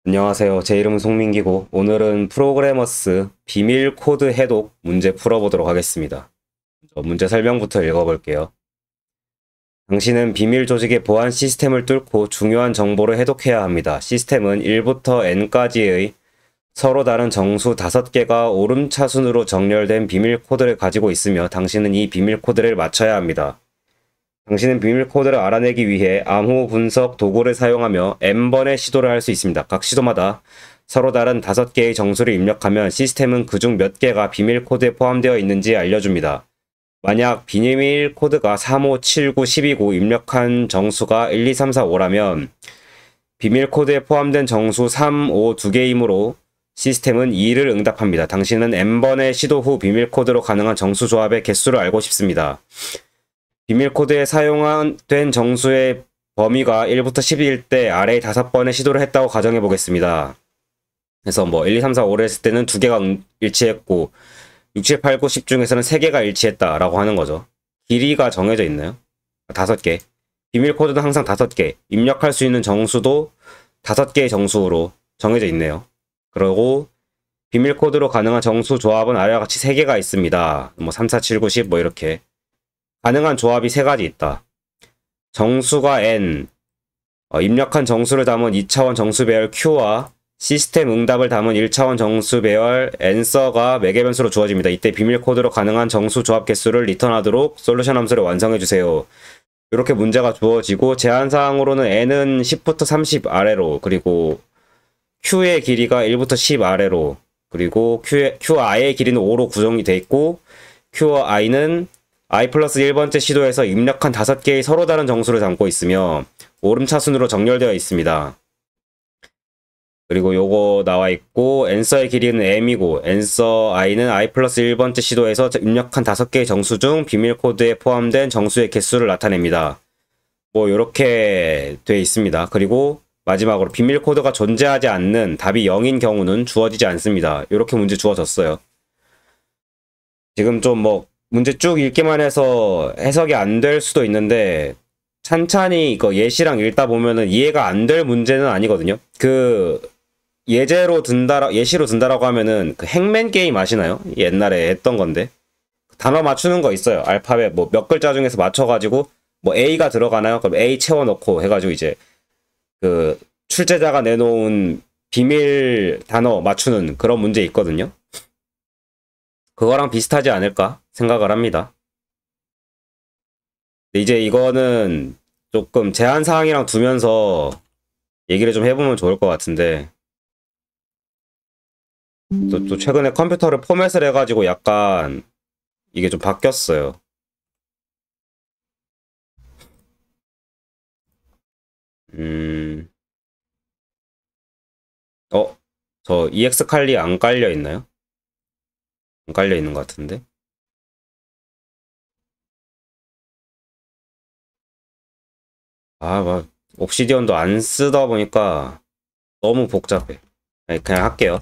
안녕하세요. 제 이름은 송민기고 오늘은 프로그래머스 비밀 코드 해독 문제 풀어보도록 하겠습니다. 문제 설명부터 읽어볼게요. 당신은 비밀 조직의 보안 시스템을 뚫고 중요한 정보를 해독해야 합니다. 시스템은 1부터 n까지의 서로 다른 정수 5개가 오름차순으로 정렬된 비밀 코드를 가지고 있으며 당신은 이 비밀 코드를 맞춰야 합니다. 당신은 비밀 코드를 알아내기 위해 암호 분석 도구를 사용하며 n번의 시도를 할 수 있습니다. 각 시도마다 서로 다른 5개의 정수를 입력하면 시스템은 그중 몇 개가 비밀 코드에 포함되어 있는지 알려줍니다. 만약 비밀 코드가 35, 79, 10이고 입력한 정수가 1, 2, 3, 4, 5라면 비밀 코드에 포함된 정수 3, 5 2개이므로 시스템은 2를 응답합니다. 당신은 n번의 시도 후 비밀 코드로 가능한 정수 조합의 개수를 알고 싶습니다. 비밀 코드에 사용된 정수의 범위가 1부터 10일 때 아래 5번의 시도를 했다고 가정해 보겠습니다. 그래서 뭐 1, 2, 3, 4, 5를 했을 때는 2개가 일치했고 6, 7, 8, 9, 10 중에서는 3개가 일치했다라고 하는 거죠. 길이가 정해져 있나요? 5개. 비밀 코드는 항상 5개. 입력할 수 있는 정수도 5개의 정수로 정해져 있네요. 그리고 비밀 코드로 가능한 정수 조합은 아래와 같이 3개가 있습니다. 뭐 3, 4, 7, 9, 10 뭐 이렇게. 가능한 조합이 3가지 있다. 정수가 n, 입력한 정수를 담은 2차원 정수 배열 q와 시스템 응답을 담은 1차원 정수 배열 answer가 매개 변수로 주어집니다. 이때 비밀 코드로 가능한 정수 조합 개수를 리턴하도록 솔루션 함수를 완성해주세요. 이렇게 문제가 주어지고 제한사항으로는 n은 10부터 30 아래로, 그리고 q의 길이가 1부터 10 아래로, 그리고qi의 길이는 5로 구성이 되어 있고 qi는 i 플러스 1번째 시도에서 입력한 5개의 서로 다른 정수를 담고 있으며 오름차순으로 정렬되어 있습니다. 그리고 요거 나와 있고 answer의 길이는 m이고 answer i는 i 플러스 1번째 시도에서 입력한 5개의 정수 중 비밀 코드에 포함된 정수의 개수를 나타냅니다. 뭐 요렇게 돼 있습니다. 그리고 마지막으로 비밀 코드가 존재하지 않는 답이 0인 경우는 주어지지 않습니다. 요렇게 문제 주어졌어요. 지금 좀 뭐 문제 쭉 읽기만 해서 해석이 안 될 수도 있는데 찬찬히 이거 예시랑 읽다 보면은 이해가 안 될 문제는 아니거든요. 그 예시로 든다라고 하면은 그 행맨 게임 아시나요? 옛날에 했던 건데 단어 맞추는 거 있어요. 알파벳 뭐 몇 글자 중에서 맞춰가지고 뭐 A가 들어가나요? 그럼 A 채워넣고 해가지고 이제 그 출제자가 내놓은 비밀 단어 맞추는 그런 문제 있거든요. 그거랑 비슷하지 않을까 생각을 합니다. 이제 이거는 조금 제한 사항이랑 두면서 얘기를 좀 해보면 좋을 것 같은데 또 최근에 컴퓨터를 포맷을 해가지고 약간 이게 좀 바뀌었어요. 음, 저 EX 칼리 안 깔려 있나요? 안 깔려 있는 것 같은데. 막 옵시디언도 안 쓰다 보니까 너무 복잡해. 아니, 그냥 할게요.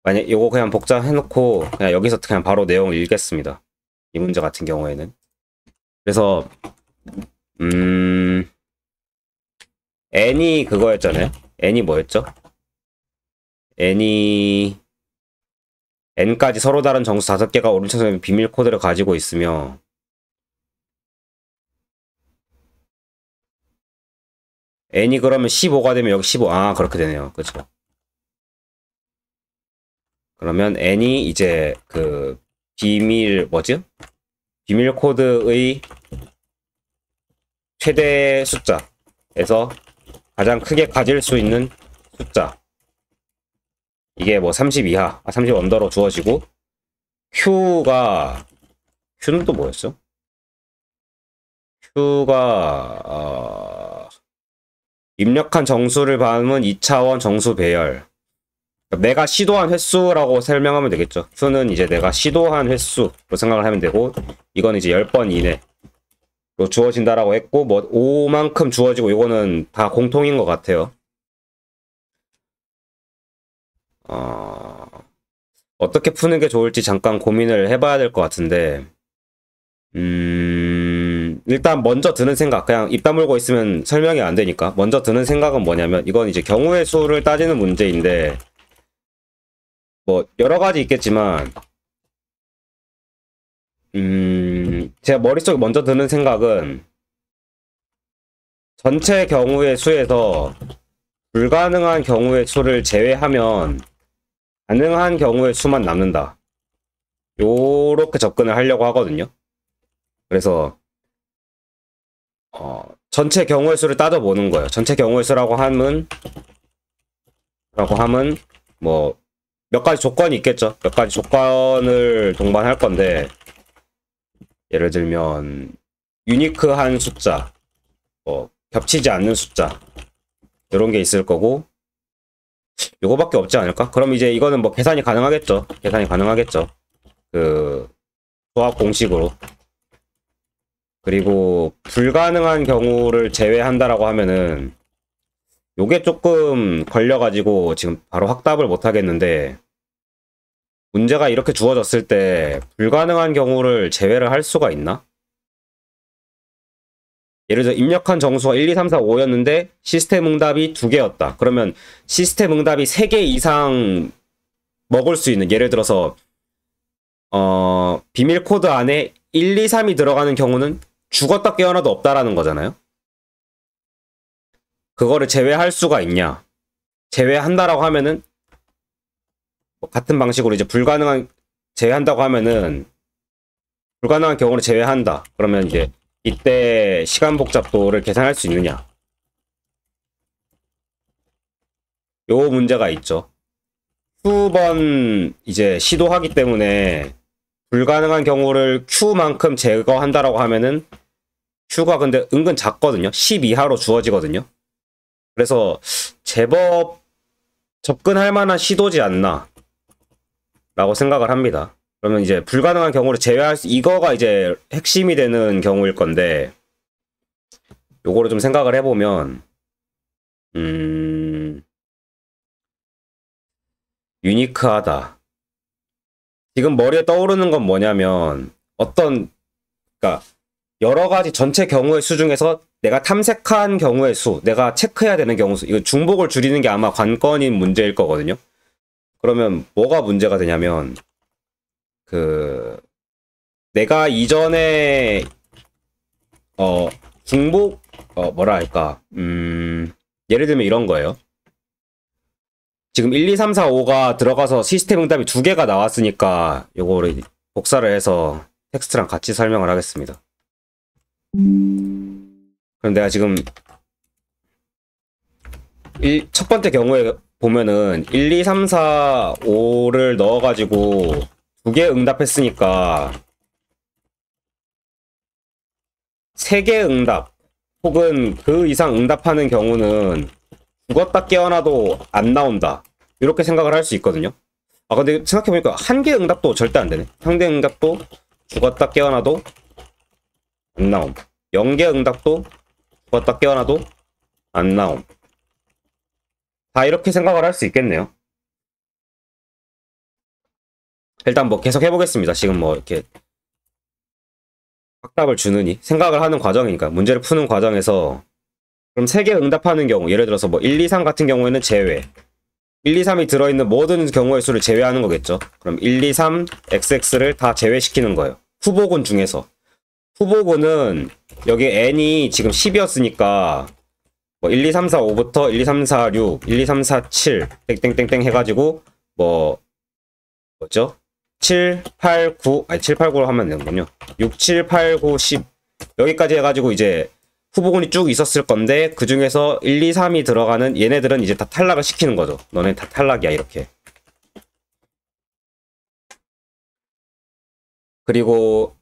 만약 이거 그냥 복잡해놓고 그냥 여기서 그냥 바로 내용을 읽겠습니다. 이 문제 같은 경우에는. 그래서 n이 그거였잖아요. n이 뭐였죠? n이 n까지 서로 다른 정수 5개가 오른쪽에 비밀 코드를 가지고 있으며 n이 그러면 15가 되면 여기 15, 그렇게 되네요. 그렇죠. 그러면 n이 이제 그 비밀 코드의 최대 숫자에서 가장 크게 가질 수 있는 숫자. 이게 뭐 30 이하, 30 언더로 주어지고 Q는 또 뭐였죠? Q가 입력한 정수를 받으면 2차원 정수 배열. 내가 시도한 횟수라고 설명하면 되겠죠. Q는 이제 내가 시도한 횟수로 생각을 하면 되고 이건 이제 10번 이내로 주어진다라고 했고 뭐 5만큼 주어지고 이거는 다 공통인 것 같아요. 어떻게 푸는 게 좋을지 잠깐 고민을 해봐야 될 것 같은데 일단 먼저 드는 생각, 그냥 입 다물고 있으면 설명이 안 되니까 먼저 드는 생각은 뭐냐면, 이건 이제 경우의 수를 따지는 문제인데, 뭐 여러 가지 있겠지만, 제가 머릿속에 먼저 드는 생각은, 전체 경우의 수에서 불가능한 경우의 수를 제외하면 가능한 경우의 수만 남는다. 요렇게 접근을 하려고 하거든요. 그래서 전체 경우의 수를 따져보는 거예요. 전체 경우의 수라고 하면 뭐 몇 가지 조건이 있겠죠. 몇 가지 조건을 동반할 건데, 예를 들면 유니크한 숫자, 뭐 겹치지 않는 숫자, 이런 게 있을 거고, 요거밖에 없지 않을까? 그럼 이제 이거는 뭐 계산이 가능하겠죠. 계산이 가능하겠죠. 그 조합 공식으로. 그리고 불가능한 경우를 제외한다라고 하면은, 요게 조금 걸려가지고 지금 바로 확답을 못 하겠는데, 문제가 이렇게 주어졌을 때 불가능한 경우를 제외를 할 수가 있나? 예를 들어 입력한 정수가 1, 2, 3, 4, 5였는데 시스템 응답이 2개였다. 그러면 시스템 응답이 3개 이상 먹을 수 있는, 예를 들어서 비밀 코드 안에 1, 2, 3이 들어가는 경우는 죽었다 깨어나도 없다라는 거잖아요. 그거를 제외할 수가 있냐? 제외한다라고 하면은, 뭐 같은 방식으로 이제 제외한다고 하면은, 불가능한 경우를 제외한다. 그러면 이제 이때 시간 복잡도를 계산할 수 있느냐? 요 문제가 있죠. Q번 이제 시도하기 때문에 불가능한 경우를 Q만큼 제거한다라고 하면은, Q가 근데 은근 작거든요. 10 이하로 주어지거든요. 그래서 제법 접근할 만한 시도지 않나 라고 생각을 합니다. 그러면 이제 불가능한 경우를 제외할 이거가 이제 핵심이 되는 경우일 건데, 요거를 좀 생각을 해보면, 유니크하다. 지금 머리에 떠오르는 건 뭐냐면, 그러니까 여러 가지 전체 경우의 수 중에서 내가 탐색한 경우의 수, 내가 체크해야 되는 경우 수, 이거 중복을 줄이는 게 아마 관건인 문제일 거거든요. 그러면 뭐가 문제가 되냐면, 내가 이전에 중복, 뭐라 할까, 예를 들면 이런 거예요. 지금 1, 2, 3, 4, 5가 들어가서 시스템 응답이 2개가 나왔으니까 요거를 복사를 해서 텍스트랑 같이 설명을 하겠습니다. 그럼 내가 지금 첫 번째 경우에 보면은 1, 2, 3, 4, 5를 넣어가지고 2개 응답했으니까 3개 응답 혹은 그 이상 응답하는 경우는 죽었다 깨어나도 안 나온다, 이렇게 생각을 할 수 있거든요. 근데 생각해보니까 1개 응답도 절대 안 되네. 1개 응답도 죽었다 깨어나도 안 나옴. 0개 응답도 죽었다 깨어나도 안 나옴. 다 이렇게 생각을 할 수 있겠네요. 일단 뭐 계속 해보겠습니다. 지금 뭐 이렇게 확답을 주느니 생각을 하는 과정이니까, 문제를 푸는 과정에서, 그럼 3개 응답하는 경우, 예를 들어서 뭐 1, 2, 3 같은 경우에는 제외, 1, 2, 3이 들어있는 모든 경우의 수를 제외하는 거겠죠. 그럼 1, 2, 3, XX를 다 제외시키는 거예요. 후보군 중에서. 후보군은 여기 n이 지금 10이었으니까 뭐 1, 2, 3, 4, 5부터 1, 2, 3, 4, 6, 1, 2, 3, 4, 7 땡땡땡땡 해가지고 뭐죠? 7, 8, 9, 아니 7, 8, 9로 하면 되는군요. 6, 7, 8, 9, 10 여기까지 해가지고 이제 후보군이 쭉 있었을 건데, 그 중에서 1, 2, 3이 들어가는 얘네들은 이제 다 탈락을 시키는 거죠. 너네 다 탈락이야, 이렇게. 그리고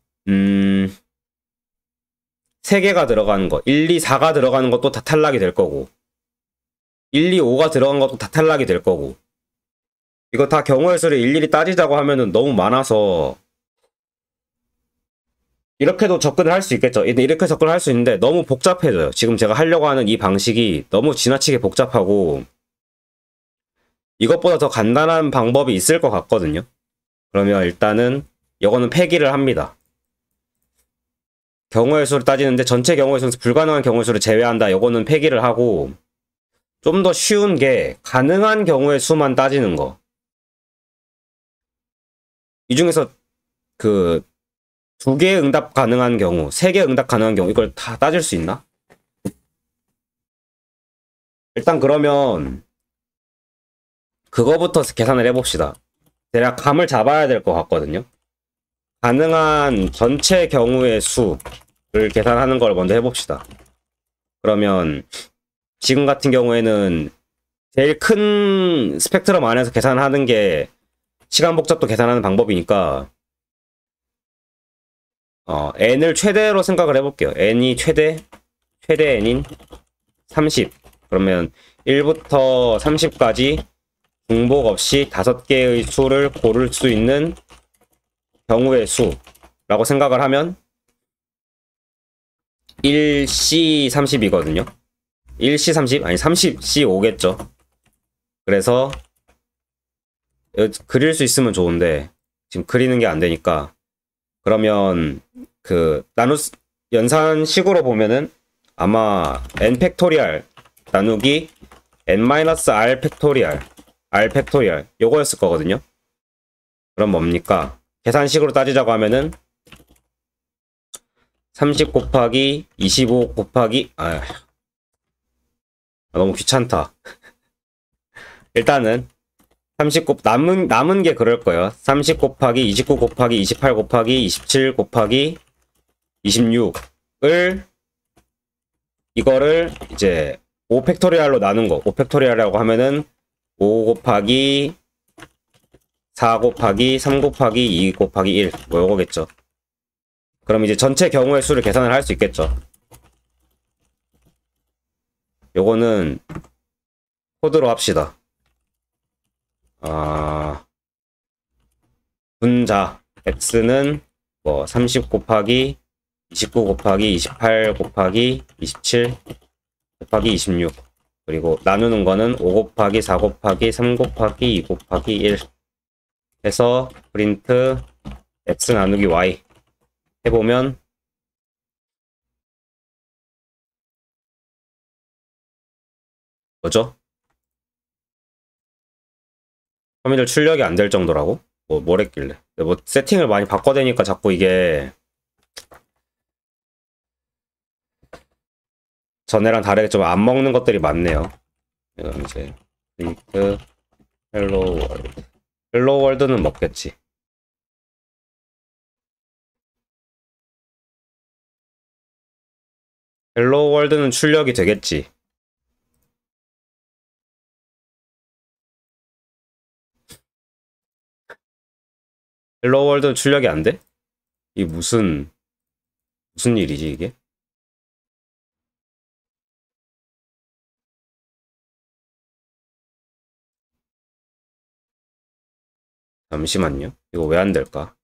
3개가 들어가는 거, 1, 2, 4가 들어가는 것도 다 탈락이 될 거고, 1, 2, 5가 들어간 것도 다 탈락이 될 거고, 이거 다 경우의 수를 일일이 따지자고 하면은 너무 많아서, 이렇게도 접근을 할 수 있겠죠. 이렇게 접근을 할 수 있는데 너무 복잡해져요. 지금 제가 하려고 하는 이 방식이 너무 지나치게 복잡하고, 이것보다 더 간단한 방법이 있을 것 같거든요. 그러면 일단은 이거는 폐기를 합니다. 경우의 수를 따지는데 전체 경우의 수는 불가능한 경우의 수를 제외한다. 요거는 폐기를 하고 좀 더 쉬운 게 가능한 경우의 수만 따지는 거. 이 중에서 그 2개 응답 가능한 경우, 3개 응답 가능한 경우 이걸 다 따질 수 있나? 일단 그러면 그거부터 계산을 해봅시다. 대략 감을 잡아야 될 것 같거든요. 가능한 전체 경우의 수를 계산하는 걸 먼저 해봅시다. 그러면 지금 같은 경우에는 제일 큰 스펙트럼 안에서 계산하는 게 시간 복잡도 계산하는 방법이니까 n을 최대로 생각을 해볼게요. n이 최대 n인 30. 그러면 1부터 30까지 중복 없이 5개의 수를 고를 수 있는 경우의 수라고 생각을 하면 1C 30이거든요. 1C 30? 아니 30C 5겠죠. 그래서 그릴 수 있으면 좋은데 지금 그리는 게 안 되니까 그러면 그 연산식으로 보면은 아마 n 팩토리얼 나누기 n-r 팩토리얼 요거였을 거거든요. 그럼 뭡니까? 계산식으로 따지자고 하면은 30 곱하기 25 곱하기 너무 귀찮다. 일단은 30 남은 게 그럴 거예요. 30 곱하기 29 곱하기 28 곱하기 27 곱하기 26을 이거를 이제 5 팩토리얼로 나눈 거. 5 팩토리얼이라고 하면은 5 곱하기 4 곱하기 3 곱하기 2 곱하기 1 뭐 요거겠죠. 그럼 이제 전체 경우의 수를 계산을 할 수 있겠죠. 요거는 코드로 합시다. 분자 x는 뭐 30 곱하기 29 곱하기 28 곱하기 27 곱하기 26 그리고 나누는 거는 5 곱하기 4 곱하기 3 곱하기 2 곱하기 1 해서 프린트 x 나누기 y 해보면 뭐죠? 터미널 출력이 안 될 정도라고? 뭐랬길래? 뭐 세팅을 많이 바꿔대니까 자꾸 이게 전에랑 다르게 좀 안 먹는 것들이 많네요. 이건 이제 프린트 헬로 월드. 헬로 월드는 먹겠지. 헬로 월드는 출력이 되겠지. 헬로 월드 출력이 안 돼? 이 무슨 일이지 이게? 잠시만요. 이거 왜 안 될까?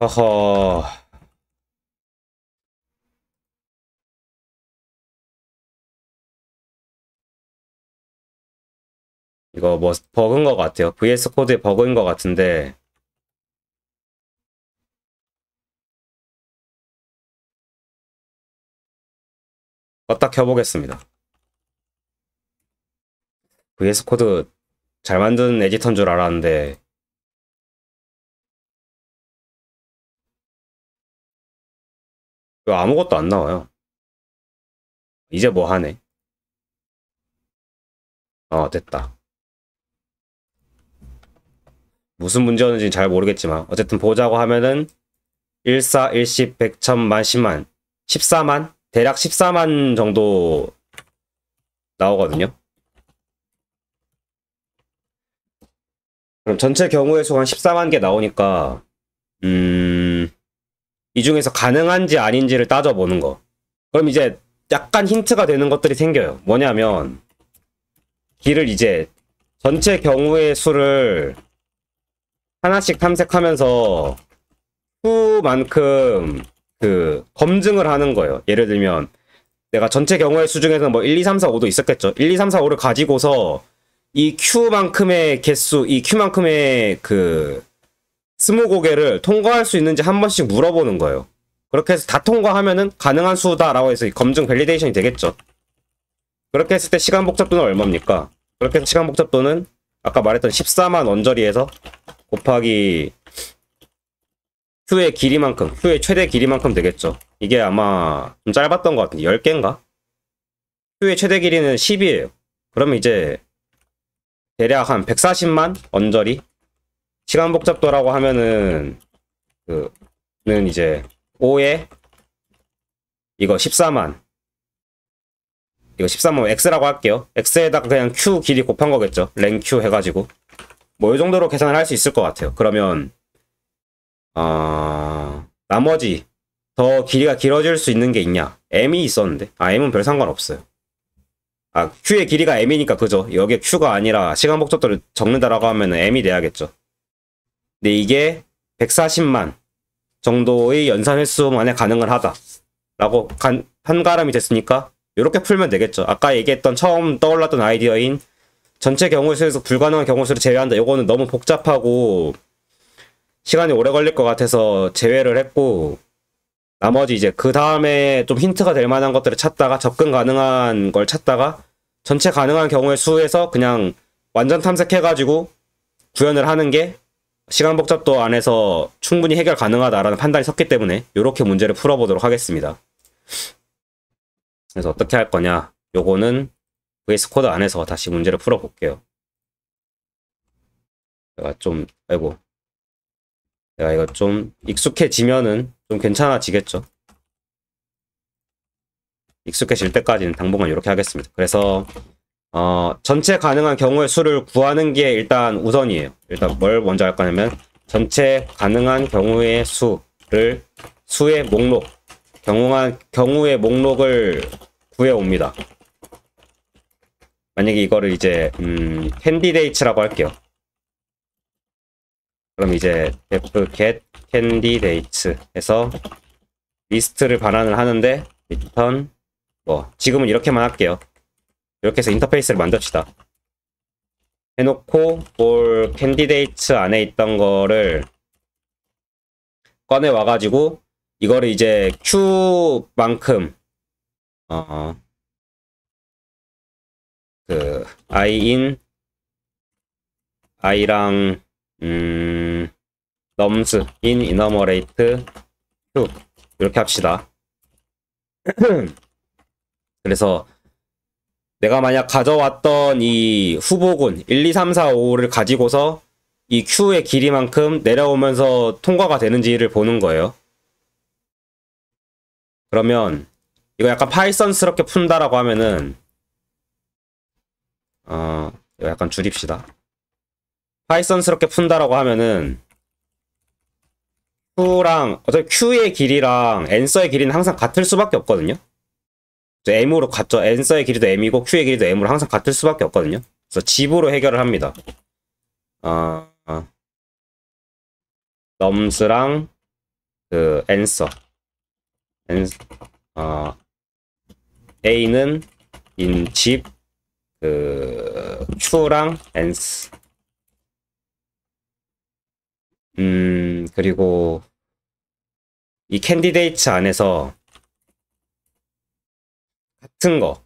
허허. 이거 뭐 버그인 것 같아요. VS 코드의 버그인 것 같은데 껐다 켜보겠습니다. VS 코드 잘 만든 에디터인 줄 알았는데 이거 아무것도 안 나와요. 이제 뭐 하네. 됐다. 무슨 문제였는지 잘 모르겠지만 어쨌든 보자고 하면은 14, 10, 100, 1000만, 10만 14만? 대략 14만 정도 나오거든요. 그럼 전체 경우의 수가 한 14만 개 나오니까 이 중에서 가능한지 아닌지를 따져보는 거. 그럼 이제 약간 힌트가 되는 것들이 생겨요. 뭐냐면 길을 이제 전체 경우의 수를 하나씩 탐색하면서 수만큼 그 검증을 하는 거예요. 예를 들면 내가 전체 경우의 수 중에서는 뭐 1, 2, 3, 4, 5도 있었겠죠. 1, 2, 3, 4, 5를 가지고서 이 Q만큼의 개수, 이 Q만큼의 그 스무고개를 통과할 수 있는지 한 번씩 물어보는 거예요. 그렇게 해서 다 통과하면은 가능한 수다라고 해서 검증 밸리데이션이 되겠죠. 그렇게 했을 때 시간 복잡도는 얼마입니까? 그렇게 해서 시간 복잡도는 아까 말했던 14만 원저리에서 곱하기 Q의 길이만큼, Q의 최대 길이만큼 되겠죠. 이게 아마 좀 짧았던 것 같은데 10개인가? Q의 최대 길이는 10이에요. 그러면 이제 대략 한 140만 원저리? 시간 복잡도라고 하면은 는 이제 5에 이거 14만 이거 13만 X라고 할게요. X에다가 그냥 Q 길이 곱한 거겠죠. 랭 Q 해가지고 뭐 이 정도로 계산을 할 수 있을 것 같아요. 그러면 나머지 더 길이가 길어질 수 있는 게 있냐? M이 있었는데 M은 별 상관없어요. Q의 길이가 M이니까 그죠. 여기에 Q가 아니라 시간 복잡도를 적는다라고 하면 M이 돼야겠죠. 근데 이게 140만 정도의 연산 횟수만에 가능을 하다 라고 한가람이 됐으니까 이렇게 풀면 되겠죠. 아까 얘기했던 처음 떠올랐던 아이디어인 전체 경우의 수에서 불가능한 경우 수를 제외한다. 이거는 너무 복잡하고 시간이 오래 걸릴 것 같아서 제외를 했고, 나머지 이제 그 다음에 좀 힌트가 될 만한 것들을 찾다가 접근 가능한 걸 찾다가 전체 가능한 경우의 수에서 그냥 완전 탐색해가지고 구현을 하는 게 시간 복잡도 안에서 충분히 해결 가능하다라는 판단이 섰기 때문에 이렇게 문제를 풀어보도록 하겠습니다. 그래서 어떻게 할 거냐? 요거는 VS 코드 안에서 다시 문제를 풀어볼게요. 내가 이거 좀 익숙해지면은 좀 괜찮아지겠죠? 익숙해질 때까지는 당분간 이렇게 하겠습니다. 그래서 전체 가능한 경우의 수를 구하는 게 일단 우선이에요. 일단 뭘 먼저 할 거냐면 전체 가능한 경우의 수의 목록, 경우의 목록을 구해옵니다. 만약에 이거를 이제 candidates라고 할게요. 그럼 이제 def get candidates 해서 리스트를 반환을 하는데 return 지금은 이렇게만 할게요. 이렇게 해서 인터페이스를 만듭시다. 해놓고 for candidates 안에 있던 거를 꺼내 와가지고 이거를 이제 Q만큼 i랑 nums in enumerate Q 이렇게 합시다. 그래서 내가 만약 가져왔던 이 후보군 1, 2, 3, 4, 5를 가지고서 이 Q의 길이만큼 내려오면서 통과가 되는지를 보는 거예요. 그러면 이거 약간 파이썬스럽게 푼다라고 하면은 이거 약간 줄입시다. 파이썬스럽게 푼다라고 하면은 어차피 Q의 길이랑 answer의 길이는 항상 같을 수밖에 없거든요. M으로 같죠. answer의 길이도 M이고 Q의 길이도 M으로 항상 같을 수밖에 없거든요. 그래서 집으로 해결을 합니다. nums랑 answer. A는 in 집, Q랑 ans. 그리고 이 candidates 안에서 같은 거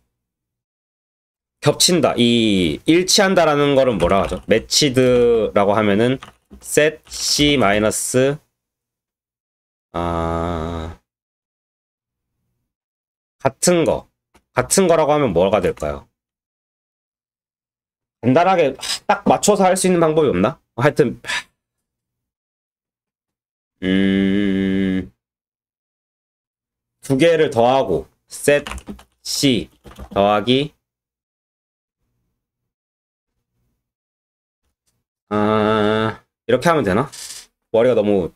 겹친다, 이 일치한다라는 거는 뭐라 하죠? matched라고 하면은 set c 마이너스 같은 거라고 하면 뭐가 될까요? 간단하게 딱 맞춰서 할 수 있는 방법이 없나? 하여튼 두 개를 더하고 set c 더하기 이렇게 하면 되나? 머리가 너무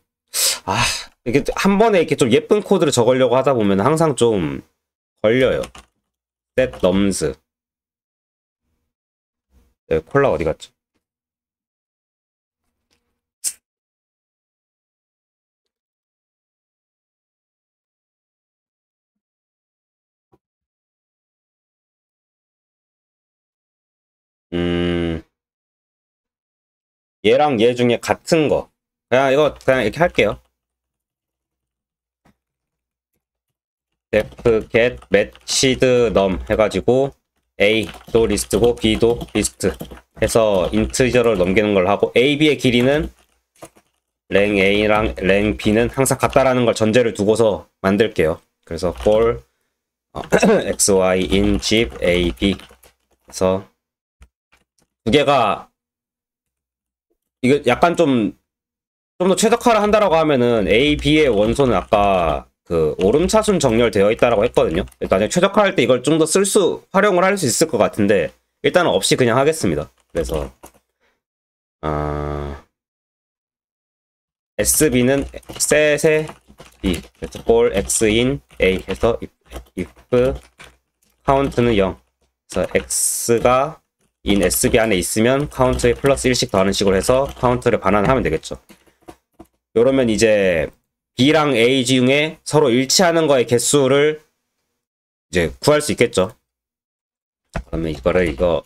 이게 한 번에 이렇게 좀 예쁜 코드를 적으려고 하다 보면 항상 좀 걸려요. set nums. 콜라 어디 갔죠? 얘랑 얘 중에 같은 거. 그냥 이거 그냥 이렇게 할게요. def get matched num 해가지고 A도 리스트고 B도 리스트 해서 인트저를 넘기는 걸 하고 A, B의 길이는 랭 A랑 랭 B는 항상 같다라는 걸 전제를 두고서 만들게요. 그래서 for xy in zip A, B 그래서 두 개가 이거 약간 좀 더 최적화를 한다라고 하면은 A, B의 원소는 아까 그 오름차순 정렬되어 있다라고 했거든요. 나중에 최적화할 때 이걸 좀 더 활용을 할 수 있을 것 같은데 일단은 없이 그냥 하겠습니다. 그래서 SB는 셋의 B 그래서 for x in A 해서 if count는 0 그래서 x가 in SB 안에 있으면 카운트에 플러스 1씩 더하는 식으로 해서 카운트를 반환하면 되겠죠. 이러면 이제 B랑 A 중에 서로 일치하는 거의 개수를 이제 구할 수 있겠죠. 그러면 이거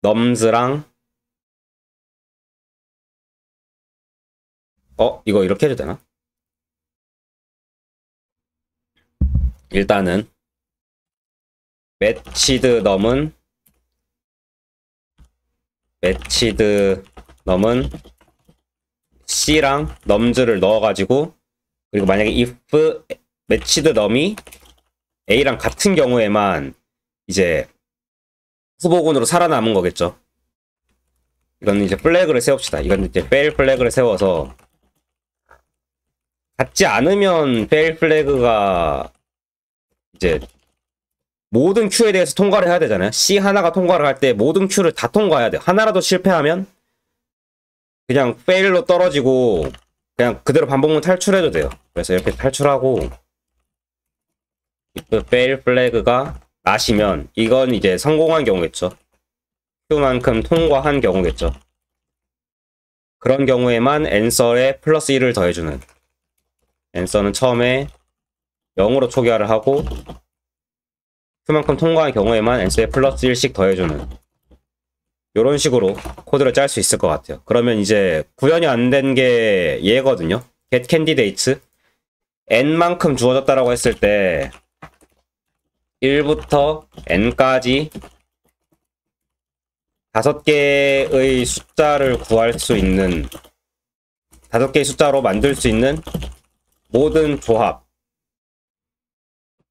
nums랑 이거 이렇게 해도 되나? 일단은 matched num은 C랑 nums를 넣어가지고 그리고 만약에 if matched num이 A랑 같은 경우에만 이제 후보군으로 살아남은 거겠죠. 이건 이제 플래그를 세웁시다. 이건 이제 fail 플래그를 세워서 같지 않으면 fail 플래그가 이제 모든 Q에 대해서 통과를 해야 되잖아요. C 하나가 통과를 할 때 모든 Q를 다 통과해야 돼요. 하나라도 실패하면 그냥 fail로 떨어지고 그냥 그대로 반복문 탈출해도 돼요. 그래서 이렇게 탈출하고 if fail 플래그가 나시면 이건 이제 성공한 경우겠죠. Q만큼 통과한 경우겠죠. 그런 경우에만 answer에 플러스 1을 더해주는 answer는 처음에 0으로 초기화를 하고 Q만큼 통과한 경우에만 answer에 플러스 1씩 더해주는 이런 식으로 코드를 짤 수 있을 것 같아요. 그러면 이제 구현이 안 된 게 얘거든요. get candidate n만큼 주어졌다라고 했을 때 1부터 n까지 5개의 숫자를 구할 수 있는 5개의 숫자로 만들 수 있는 모든 조합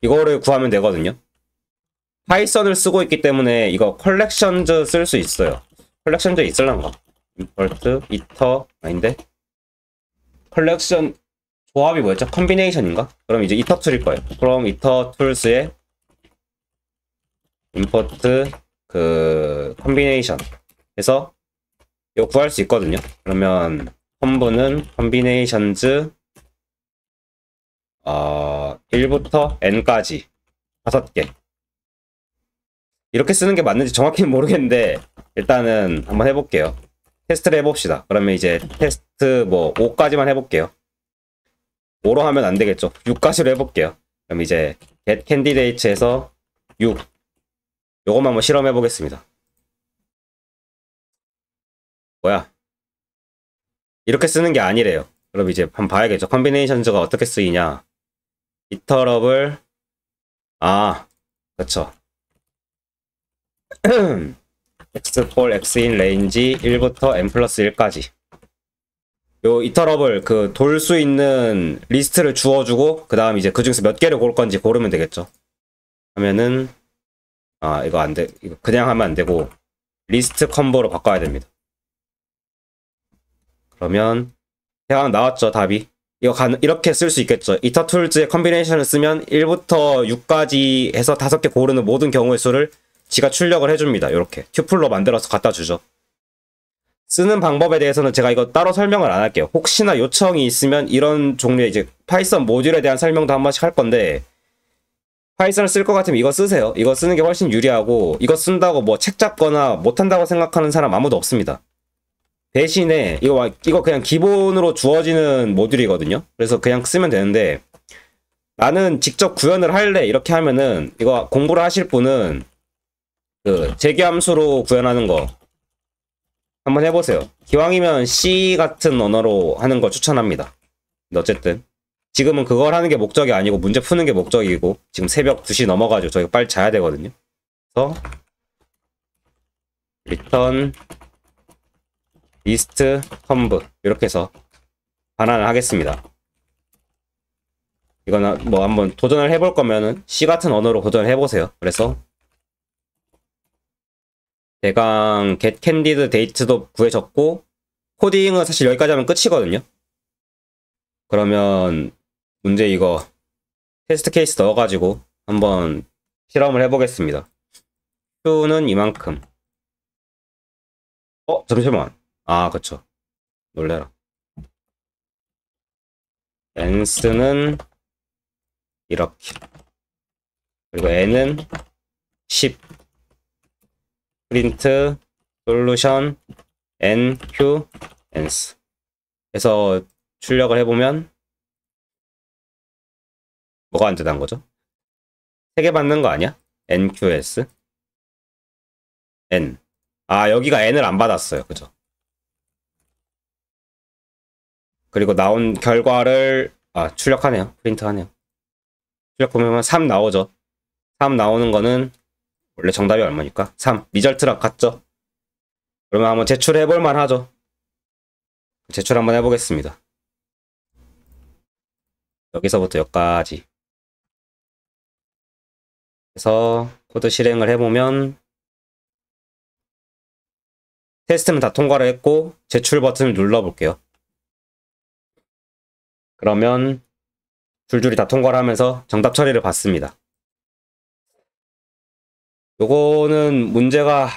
이거를 구하면 되거든요. 파이썬을 쓰고 있기 때문에 이거 컬렉션즈 쓸 수 있어요. 컬렉션즈 있을란가? import iter 아닌데 컬렉션 조합이 뭐였죠? 컨비네이션인가? 그럼 이제 iter 툴일 거예요. 그럼 iter tools에 import 그 컨비네이션 해서 이거 구할 수 있거든요. 그러면 컴브는 컨비네이션즈 1부터 n까지 5개 이렇게 쓰는 게 맞는지 정확히는 모르겠는데 일단은 한번 해볼게요. 테스트를 해봅시다. 그러면 이제 테스트 뭐 5까지만 해볼게요. 5로 하면 안 되겠죠. 6까지로 해볼게요. 그럼 이제 get candidates에서 6 요것만 한번 실험해 보겠습니다. 뭐야? 이렇게 쓰는 게 아니래요. 그럼 이제 한번 봐야겠죠. 컨비네이션즈가 어떻게 쓰이냐. 이터럽을 그쵸. x for x in range 1부터 n 플러스 1까지 요 이터럽을 그 돌 수 있는 리스트를 주어주고 그 다음 이제 그 중에서 몇 개를 고를 건지 고르면 되겠죠. 하면은 이거 안 돼. 이거 그냥 하면 안 되고 리스트 컴보로 바꿔야 됩니다. 그러면 대강 나왔죠, 답이. 이거 이렇게 쓸 수 있겠죠. 이터 툴즈의 컨비네이션을 쓰면 1부터 6까지 해서 5개 고르는 모든 경우의 수를 지가 출력을 해줍니다. 이렇게 튜플로 만들어서 갖다 주죠. 쓰는 방법에 대해서는 제가 이거 따로 설명을 안 할게요. 혹시나 요청이 있으면 이런 종류의 이제 파이썬 모듈에 대한 설명도 한 번씩 할 건데 파이썬을 쓸 것 같으면 이거 쓰세요. 이거 쓰는 게 훨씬 유리하고 이거 쓴다고 뭐 책 잡거나 못한다고 생각하는 사람 아무도 없습니다. 대신에 이거 그냥 기본으로 주어지는 모듈이거든요. 그래서 그냥 쓰면 되는데 나는 직접 구현을 할래 이렇게 하면은 이거 공부를 하실 분은 그 재귀함수로 구현하는 거 한번 해보세요. 기왕이면 C 같은 언어로 하는 걸 추천합니다. 근데 어쨌든 지금은 그걸 하는 게 목적이 아니고 문제 푸는 게 목적이고 지금 새벽 2시 넘어가지고 저희가 빨리 자야 되거든요. 그래서 return list conv 이렇게 해서 반환을 하겠습니다. 이거는 뭐 한번 도전을 해볼 거면은 C 같은 언어로 도전을 해보세요. 그래서 대강 get candid date도 구해졌고 코딩은 사실 여기까지 하면 끝이거든요. 그러면 문제 이거 테스트 케이스 넣어가지고 한번 실험을 해보겠습니다. Q는 이만큼. 잠시만. 아, 그쵸. 놀래라. n스는 이렇게. 그리고 n은 10. 프린트 솔루션 nq ens. 해서 출력을 해보면 뭐가 안 된다는 거죠? 3개 받는 거 아니야? nqs n. 아, 여기가 n을 안 받았어요. 그죠? 그리고 나온 결과를 출력하네요. 프린트하네요. 출력 보면 3 나오죠. 3 나오는 거는 원래 정답이 얼마니까? 3. 리절트랑 같죠? 그러면 한번 제출해볼 만하죠. 제출 한번 해보겠습니다. 여기서부터 여기까지 해서 코드 실행을 해보면 테스트는 다 통과를 했고 제출 버튼을 눌러볼게요. 그러면 줄줄이 다 통과를 하면서 정답 처리를 받습니다. 요거는 문제가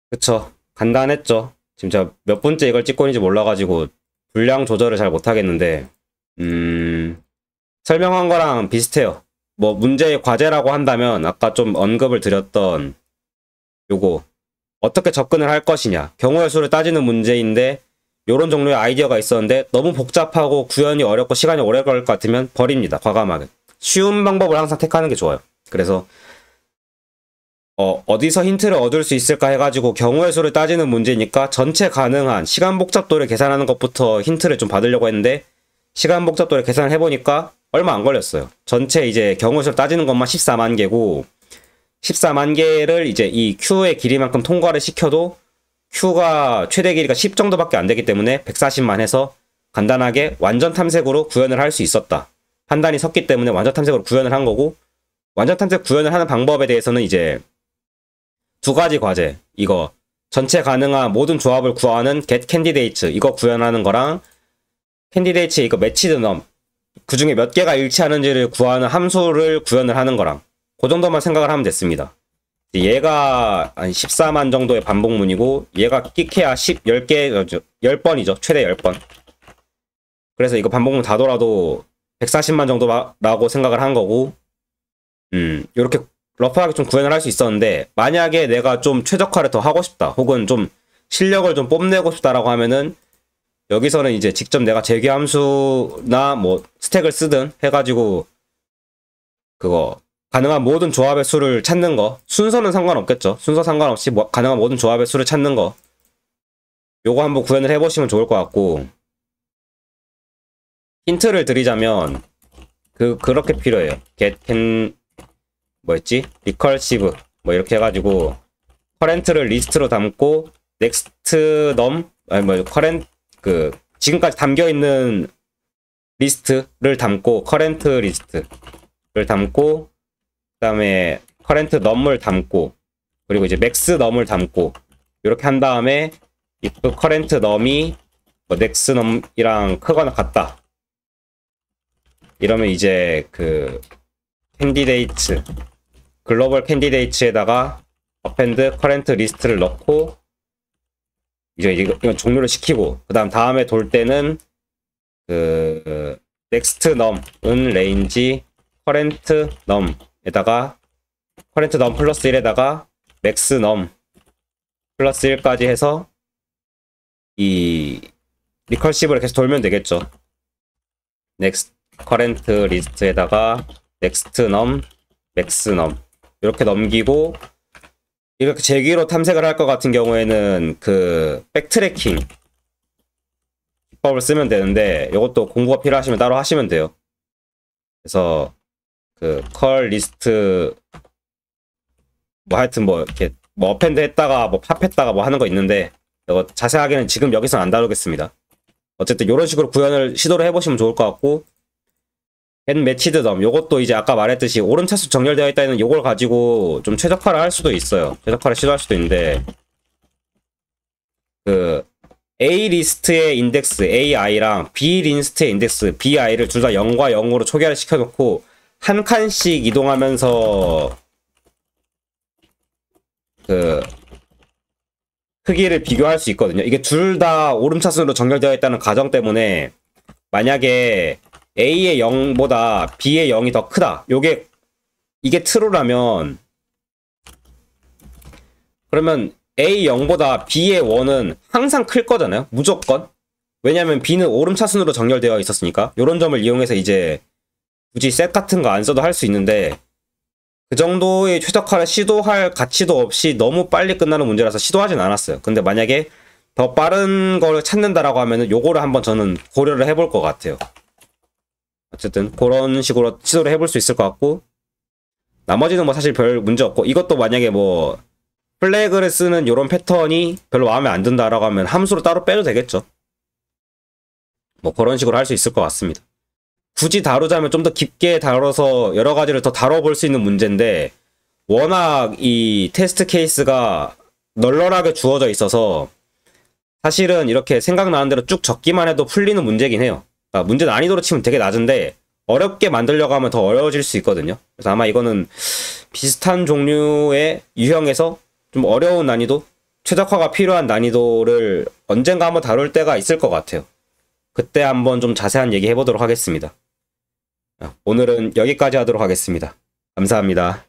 그쵸, 간단했죠. 지금 제가 몇 번째 이걸 찍고 있는지 몰라가지고 분량 조절을 잘 못하겠는데 설명한 거랑 비슷해요. 뭐 문제의 과제라고 한다면 아까 좀 언급을 드렸던 요거 어떻게 접근을 할 것이냐, 경우의 수를 따지는 문제인데 요런 종류의 아이디어가 있었는데 너무 복잡하고 구현이 어렵고 시간이 오래 걸릴 것 같으면 버립니다. 과감하게 쉬운 방법을 항상 택하는 게 좋아요. 그래서 어디서 힌트를 얻을 수 있을까 해가지고 경우의 수를 따지는 문제니까 전체 가능한 시간 복잡도를 계산하는 것부터 힌트를 좀 받으려고 했는데 시간 복잡도를 계산을 해보니까 얼마 안 걸렸어요. 전체 이제 경우의 수를 따지는 것만 14만 개고 14만 개를 이제 이 Q의 길이만큼 통과를 시켜도 Q가 최대 길이가 10 정도밖에 안 되기 때문에 140만 해서 간단하게 완전 탐색으로 구현을 할 수 있었다. 판단이 섰기 때문에 완전 탐색으로 구현을 한 거고, 완전 탐색 구현을 하는 방법에 대해서는 이제 2가지 과제, 이거 전체 가능한 모든 조합을 구하는 get candidates 이거 구현하는 거랑 candidates 이거 matched num 그 중에 몇 개가 일치하는지를 구하는 함수를 구현을 하는 거랑 그 정도만 생각을 하면 됐습니다. 얘가 한 14만 정도의 반복문이고 얘가 끼케야 10개, 10번이죠. 최대 10번. 그래서 이거 반복문 다 돌아도 140만 정도라고 생각을 한 거고 이렇게 러프하게 좀 구현을 할 수 있었는데 만약에 내가 좀 최적화를 더 하고 싶다 혹은 좀 실력을 좀 뽐내고 싶다라고 하면은 여기서는 이제 직접 내가 재귀함수나 뭐 스택을 쓰든 해가지고 그거 가능한 모든 조합의 수를 찾는 거, 순서는 상관없겠죠. 순서 상관없이 가능한 모든 조합의 수를 찾는 거, 요거 한번 구현을 해보시면 좋을 것 같고, 힌트를 드리자면 그렇게 필요해요. get can 뭐였지? recursive 뭐 이렇게 해가지고 current를 리스트로 담고 next num 아니 뭐 current 그 지금까지 담겨 있는 리스트를 담고 current 리스트를 담고 그다음에 current num을 담고 그리고 이제 max num을 담고 이렇게 한 다음에 if current num이 뭐 next num이랑 크거나 같다 이러면 이제 그 candidates 글로벌 candidates에다가 append current list를 넣고 이제 이건 종료를 시키고 다음에 돌 때는 그 next num은 range current num에다가 current num 플러스 1에다가 max num 플러스 1까지 해서 이 recursive를 계속 돌면 되겠죠. next current list에다가 next num max num 이렇게 넘기고 이렇게 제기로 탐색을 할 것 같은 경우에는 그 백트래킹 기법을 쓰면 되는데 이것도 공부가 필요하시면 따로 하시면 돼요. 그래서 그 컬 리스트 뭐 하여튼 뭐 이렇게 뭐 어펜드 했다가 뭐 팝했다가 뭐 하는 거 있는데 이거 자세하게는 지금 여기서는 안 다루겠습니다. 어쨌든 이런 식으로 구현을 시도를 해보시면 좋을 것 같고, 앤 매치드 덤 요것도 이제 아까 말했듯이 오름차수 정렬되어 있다는 요걸 가지고 좀 최적화를 할 수도 있어요. 최적화를 시도할 수도 있는데, 그 A 리스트의 인덱스 AI랑 B 리스트의 인덱스 BI를 둘 다 0과 0으로 초기화를 시켜놓고 한 칸씩 이동하면서 그 크기를 비교할 수 있거든요. 이게 둘 다 오름차순으로 정렬되어 있다는 가정 때문에 만약에 A의 0보다 B의 0이 더 크다. 이게 true라면 그러면 A 0보다 B의 1은 항상 클 거잖아요. 무조건. 왜냐면 B는 오름차순으로 정렬되어 있었으니까. 이런 점을 이용해서 이제 굳이 셋 같은 거 안 써도 할 수 있는데, 그 정도의 최적화를 시도할 가치도 없이 너무 빨리 끝나는 문제라서 시도하진 않았어요. 근데 만약에 더 빠른 걸 찾는다라고 하면은 요거를 한번 저는 고려를 해볼 것 같아요. 어쨌든 그런 식으로 시도를 해볼 수 있을 것 같고, 나머지는 뭐 사실 별 문제 없고, 이것도 만약에 뭐 플래그를 쓰는 요런 패턴이 별로 마음에 안 든다라고 하면 함수로 따로 빼도 되겠죠. 뭐 그런 식으로 할 수 있을 것 같습니다. 굳이 다루자면 좀 더 깊게 다뤄서 여러 가지를 더 다뤄볼 수 있는 문제인데, 워낙 이 테스트 케이스가 널널하게 주어져 있어서 사실은 이렇게 생각나는 대로 쭉 적기만 해도 풀리는 문제긴 해요. 그러니까 문제 난이도로 치면 되게 낮은데 어렵게 만들려고 하면 더 어려워질 수 있거든요. 그래서 아마 이거는 비슷한 종류의 유형에서 좀 어려운 난이도, 최적화가 필요한 난이도를 언젠가 한번 다룰 때가 있을 것 같아요. 그때 한번 좀 자세한 얘기 해보도록 하겠습니다. 오늘은 여기까지 하도록 하겠습니다. 감사합니다.